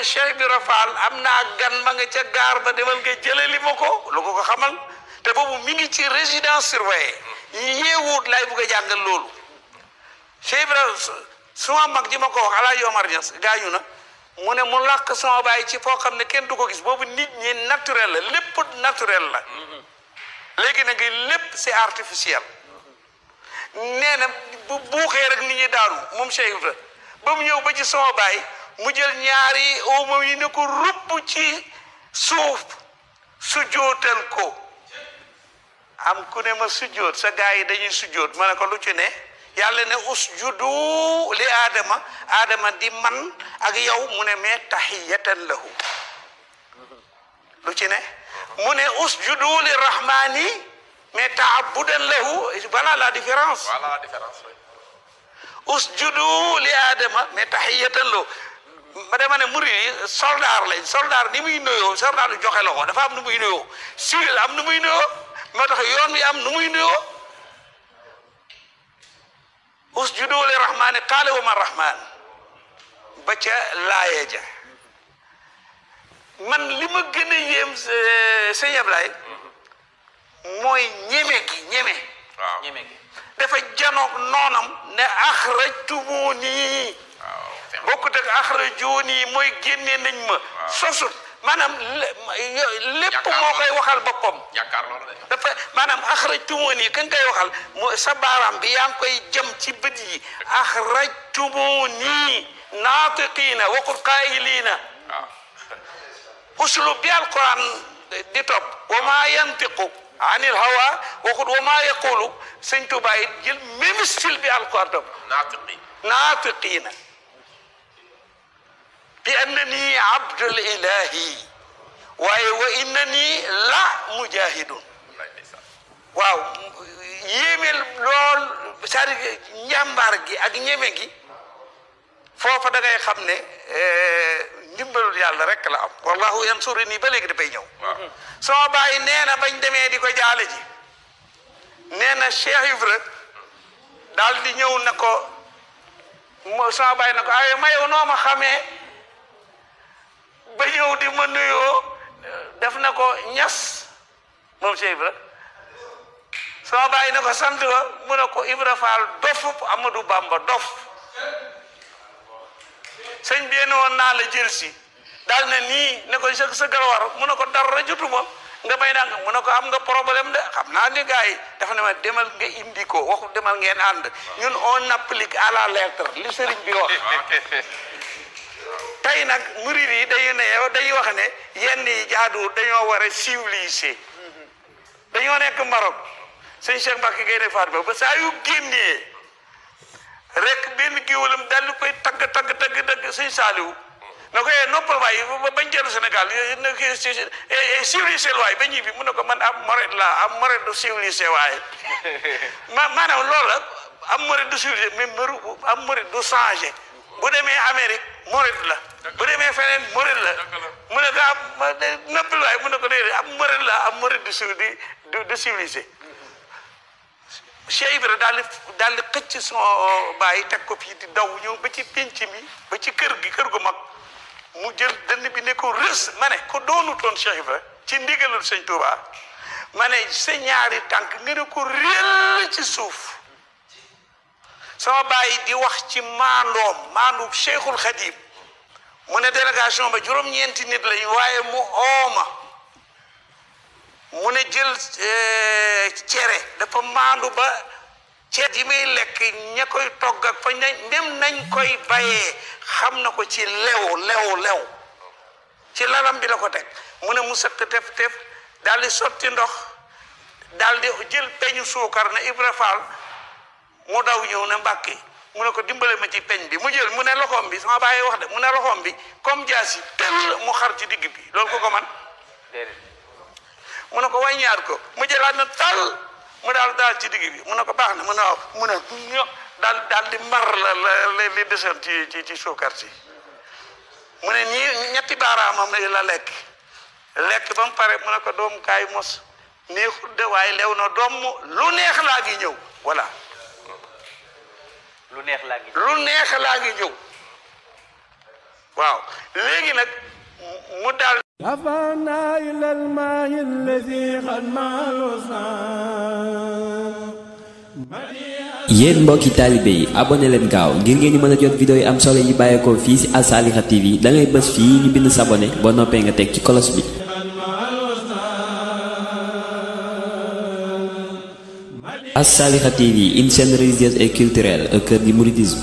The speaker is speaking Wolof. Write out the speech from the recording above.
Cheikh Ibra Fall am naa gan ma nga ca gaar ba demal nga jëlali ma ko lu ko xamal te boobu mi ngi ci résidence surveillée yeewut lay bugg a jàngal loolu Cheikh Ibra suma mag ji ma ko wax Alaaji Omar Niass gaañu na mu ne mu làkk sama baay ci foo xam ne kenn du ko gis boobu nit ñi naturel la lépp naturel la léegi nag lépp c'est artificiel nee na bu buuxee rek nit ñi daanu moom Cheikh Ibra ba mu ñëw ba ci sama baay mu jël ñaari oomam yi ne ko rupp ci suuf sujootal ko am ku ne ma sujoot sa gaa yi dañuy sujoot ma ne ko lu ci ne yàlla ne usjudu li aadama di man ak yow mu ne mais tahiyatan lahu lu ci ne mu ne usjudu li rahmani mais taabudan lahu voilà la différence usjudu li aadama mais tahiyatan lahu ma dama ne murid yi soldaar lañ soldaar ni muy nuyoo soldaar lu joxe la ko dafa am nu muy nuyoo civil am nu muy nuyoo moo tax yoon wi am nu muy nuyoo usjudu li rahmani qaala wa ma rahman ba ca laaye ja man li ma gën a yéem sëñ Ablaye mooy ñeme gi dafa janoog noonam ne axrajtumuni bokkut ak axrajuni mooy génne nañ ma sosut maanaam lépp moo koy waxal boppam dafa maanaam axrajtumuni kan koy waxal mo sa baaraam bi yaa ngi koy jëm ci bët yi axrajtumuni naatiqiina waqul qaayiliina uslub bi alquran di topp wa maa yantiqu anil hawa waxut wa maa yaqulu sëñ Tuubaa it jël même style bi alquran topp naatiqiina bi annani abdul ilahi waaye wa innani la mujahidun waaw yéemel lool c'est-à-dire njàmbaar gi ak ñeme gi foofa da ngay xam ne ndimbalul yàlla rek la am wallahu yansuru nii ba léegi dafay ñëw sama baay nee na bañ demee di ko jaale ji nee na Cheikh Ibra daal di ñëw na ko sama baay na ko ay ma yow noo ma xamee ba ñëw di ma nuyoo def na ko ñas moom Cheikh Ibra sama baay na ko sant ba mu ne ko Ibra Fall dof Amadou Bamba dof sëñ bi ne woon naa la jël si daal ne nii ne ko sa galawar mu ne ko dara jotuma nga may naa mu ne ko am nga problème de xam naa ni gars yi dafa ne ma demal nga indi ko waxu demal ngeen ànd ñun on applique à la lettre li sëriñ bi wax tey nag murid yi day wax ne yenn yi jaadu dañoo war a civilisé dañoo nekk Maroc sëñ Cheikh Mbacke Gaynde Fatma ba saa yu génnee rek benn géwalam daal di koy tagg sëñ Saaliw na ko noppal waay bañ jël Sénégal civilisé waay ba ñibbi mu ne ko man am moret la am moret du civilisé waaye maanaam loolu la am moret du civilisé mais am moret du changé bu demee Amérique moret la bu demee feneen moret la mu ne ko am noppal waay mu ne ko déedéet am moret la am moret du civilisé Cheikh Ibra daal di xëcc son bàyyi teg ko fii di daw ñëw ba ci pénc mi ba ci kër gu mag mu jël dënn bi ne ko rës ma ne ko doonu toon Cheikh Ibra ci ndigalul sëñ Touba ma ne sa ñaari tànk nga ne ko réel ci suuf sama bàyyi di wax ci maandu Cheikhul Khadim mu ne délégation ba juróom-ñeenti nit lañu waaye mu ooma mu ne jël cere dafa maandu ba ceet yi muy lekk ña koy togg ak fañ même nañ koy bayee xam na ko ci lew ci lalam bi la ko teg mu ne mu sëkk tef daal di sotti ndox daal di jël peñu suukar ne Ibra Fall mu daw ñëw ne Mbàkke mu ne ko dimbale ma ci peñ bi mu jël mu ne loxoom bi sama bàyyi wax de mu ne loxoom bi comme jaasi tëll mu xar ci digg bi loolu ko man mu ne ko wàññaat ko mu jëlaat na tal mu daal ci digg bi mu ne ko baax na mu ne waaw mu ne daal di mar la li desoon ci suukar si mu ne nii ñetti baaraamam la lekk ba mu pare mu ne ko doom kaay mos neexut de waaye lew na doom lu neex laa ngi ñëw voilà lu neex laa ngi ñëw waaw léegi nag mu daal رفعنا إلى الماء الذي قد مالوسنا yéen mbokki taalibe yi abonné leen gaaw ngir ngeen di mën a jot vidéo yi am solo yi bàyyeekoo fii ci Al Saliha TV da ngay bës fii ñu bind s'abonné boo noppee nga teg ci kolos bi. Al Saliha TV, une chaîne religieuse et culturelle au cœur du mouridisme.